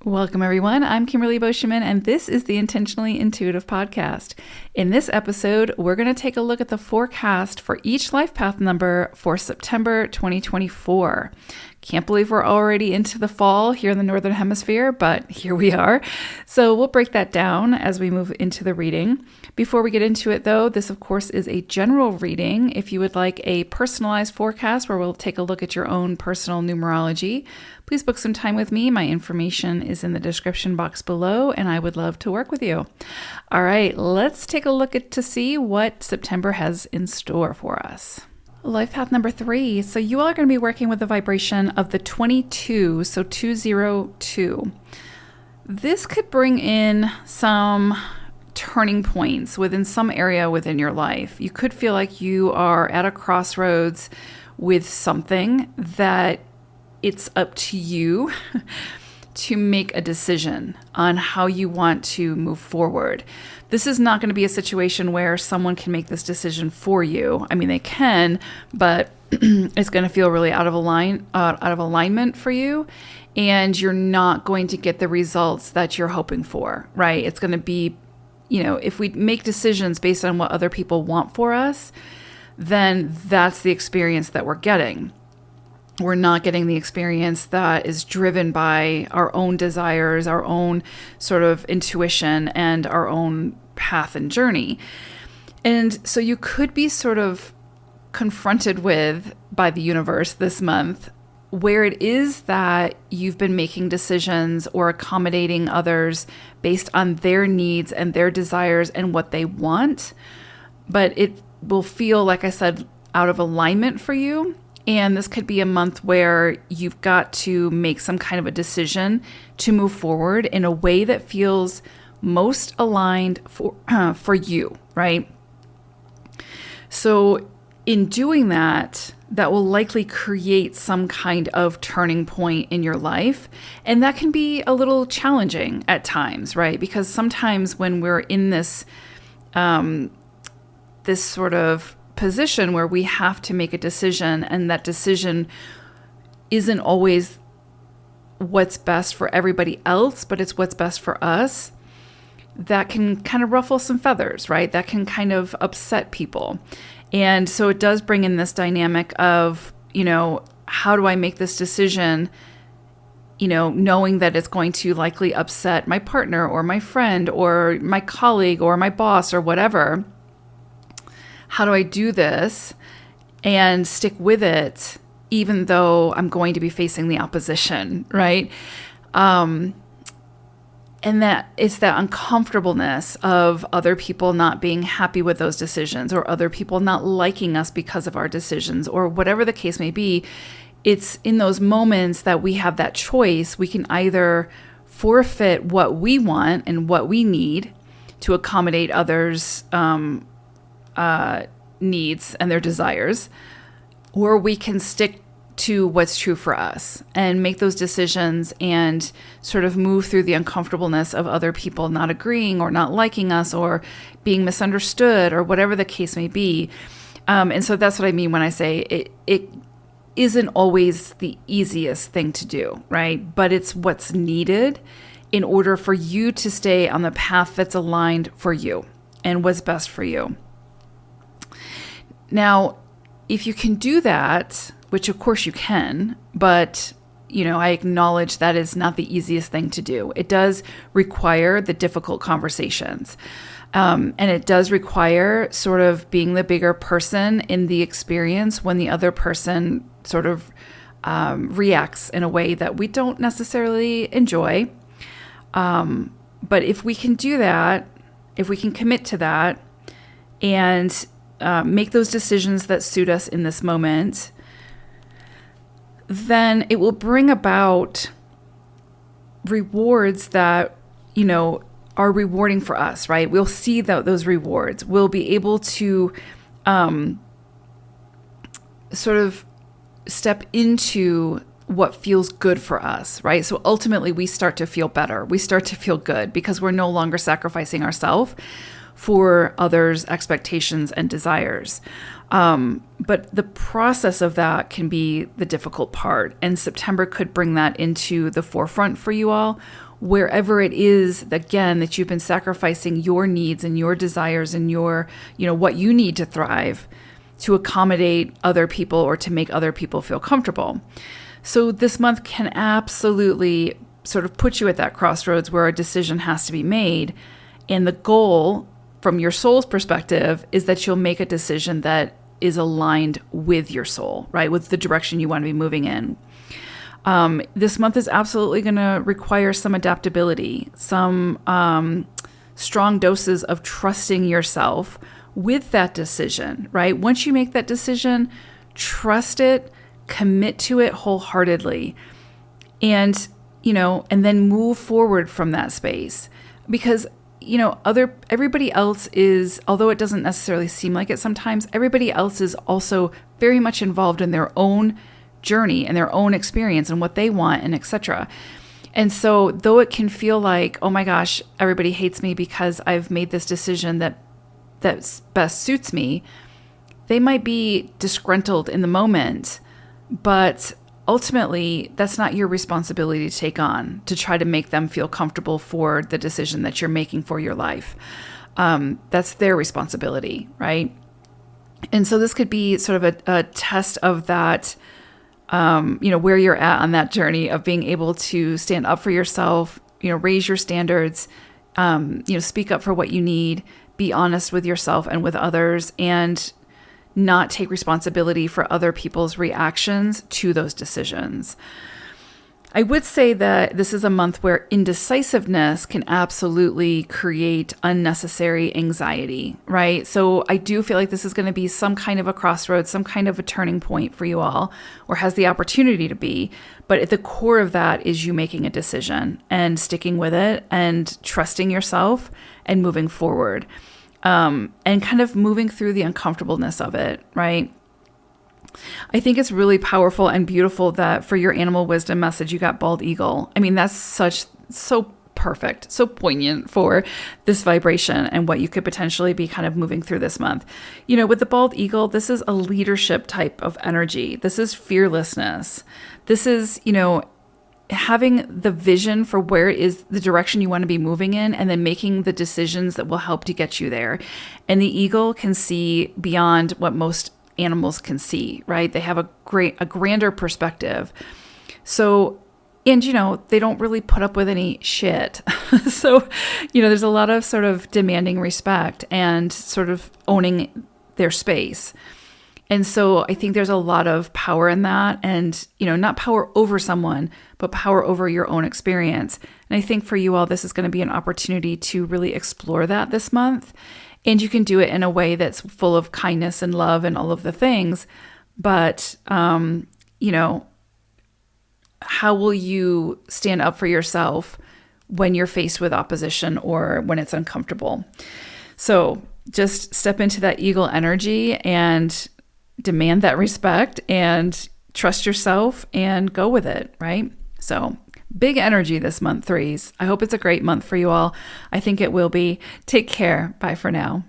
Welcome, everyone. I'm Kimberly Boschman, and this is the Intentionally Intuitive Podcast. In this episode, we're going to take a look at the forecast for each life path number for September 2024. Can't believe we're already into the fall here in the Northern Hemisphere, but here we are. So we'll break that down as we move into the reading. Before we get into it, though, this, of course, is a general reading. If you would like a personalized forecast where we'll take a look at your own personal numerology, please book some time with me. My information is in the description box below, and I would love to work with you. All right, let's take a look to see what September has in store for us. Life path number 3. So you all are going to be working with the vibration of the 22, so 202. This could bring in some turning points within some area within your life. You could feel like you are at a crossroads with something that it's up to you to make a decision on how you want to move forward. This is not going to be a situation where someone can make this decision for you. I mean, they can, but it's going to feel really out of alignment for you, and you're not going to get the results that you're hoping for, right? It's going to be, if we make decisions based on what other people want for us, then that's the experience that we're getting. We're not getting the experience that is driven by our own desires, our own sort of intuition, and our own path and journey. And so you could be sort of confronted by the universe this month, where it is that you've been making decisions or accommodating others based on their needs and their desires and what they want, but it will feel, like I said, out of alignment for you. And this could be a month where you've got to make some kind of a decision to move forward in a way that feels most aligned for you, right? So in doing that, that will likely create some kind of turning point in your life. And that can be a little challenging at times, right? Because sometimes when we're in this sort of position where we have to make a decision, and that decision isn't always what's best for everybody else, but it's what's best for us, that can kind of ruffle some feathers, right? That can kind of upset people. And so it does bring in this dynamic of, how do I make this decision, knowing that it's going to likely upset my partner or my friend or my colleague or my boss or whatever. How do I do this and stick with it, even though I'm going to be facing the opposition, right? And that it's that uncomfortableness of other people not being happy with those decisions, or other people not liking us because of our decisions, or whatever the case may be. It's in those moments that we have that choice. We can either forfeit what we want and what we need to accommodate others' needs and their desires, or we can stick to what's true for us and make those decisions and sort of move through the uncomfortableness of other people not agreeing or not liking us or being misunderstood or whatever the case may be. And so that's what I mean when I say it isn't always the easiest thing to do, right? But it's what's needed in order for you to stay on the path that's aligned for you and what's best for you. Now, if you can do that, which of course you can, but I acknowledge that is not the easiest thing to do. It does require the difficult conversations. And it does require sort of being the bigger person in the experience when the other person sort of reacts in a way that we don't necessarily enjoy. But if we can do that, if we can commit to that and make those decisions that suit us in this moment, then it will bring about rewards that, are rewarding for us, right? We'll see those rewards. We'll be able to sort of step into what feels good for us, right? So ultimately we start to feel better. We start to feel good because we're no longer sacrificing ourselves for others' expectations and desires. But the process of that can be the difficult part. And September could bring that into the forefront for you all, wherever it is, again, that you've been sacrificing your needs and your desires and your, what you need to thrive to accommodate other people or to make other people feel comfortable. So this month can absolutely sort of put you at that crossroads where a decision has to be made. And the goal from your soul's perspective is that you'll make a decision that is aligned with your soul, right? With the direction you want to be moving in. This month is absolutely going to require some adaptability, some strong doses of trusting yourself with that decision, right? Once you make that decision, trust it, commit to it wholeheartedly, and then move forward from that space. Because everybody else is, although it doesn't necessarily seem like it sometimes, everybody else is also very much involved in their own journey and their own experience and what they want and etc. And so though it can feel like, oh my gosh, everybody hates me because I've made this decision that best suits me, they might be disgruntled in the moment, but ultimately, that's not your responsibility to take on, to try to make them feel comfortable for the decision that you're making for your life. That's their responsibility, right? And so this could be sort of a test of that, where you're at on that journey of being able to stand up for yourself, raise your standards, speak up for what you need, be honest with yourself and with others, and not take responsibility for other people's reactions to those decisions. I would say that this is a month where indecisiveness can absolutely create unnecessary anxiety, right? So I do feel like this is going to be some kind of a crossroads, some kind of a turning point for you all, or has the opportunity to be. But at the core of that is you making a decision and sticking with it and trusting yourself and moving forward. And kind of moving through the uncomfortableness of it, right? I think it's really powerful and beautiful that for your animal wisdom message, you got bald eagle. I mean, that's so perfect, so poignant for this vibration and what you could potentially be kind of moving through this month. With the bald eagle, this is a leadership type of energy. This is fearlessness. This is, having the vision for where is the direction you want to be moving in, and then making the decisions that will help to get you there. And the eagle can see beyond what most animals can see, right? They have a grander perspective. So, and they don't really put up with any shit. So, there's a lot of sort of demanding respect and sort of owning their space. And so I think there's a lot of power in that, and, not power over someone, but power over your own experience. And I think for you all, this is going to be an opportunity to really explore that this month. And you can do it in a way that's full of kindness and love and all of the things. But, how will you stand up for yourself when you're faced with opposition or when it's uncomfortable? So just step into that eagle energy and demand that respect and trust yourself and go with it, right? So big energy this month, threes. I hope it's a great month for you all. I think it will be. Take care. Bye for now.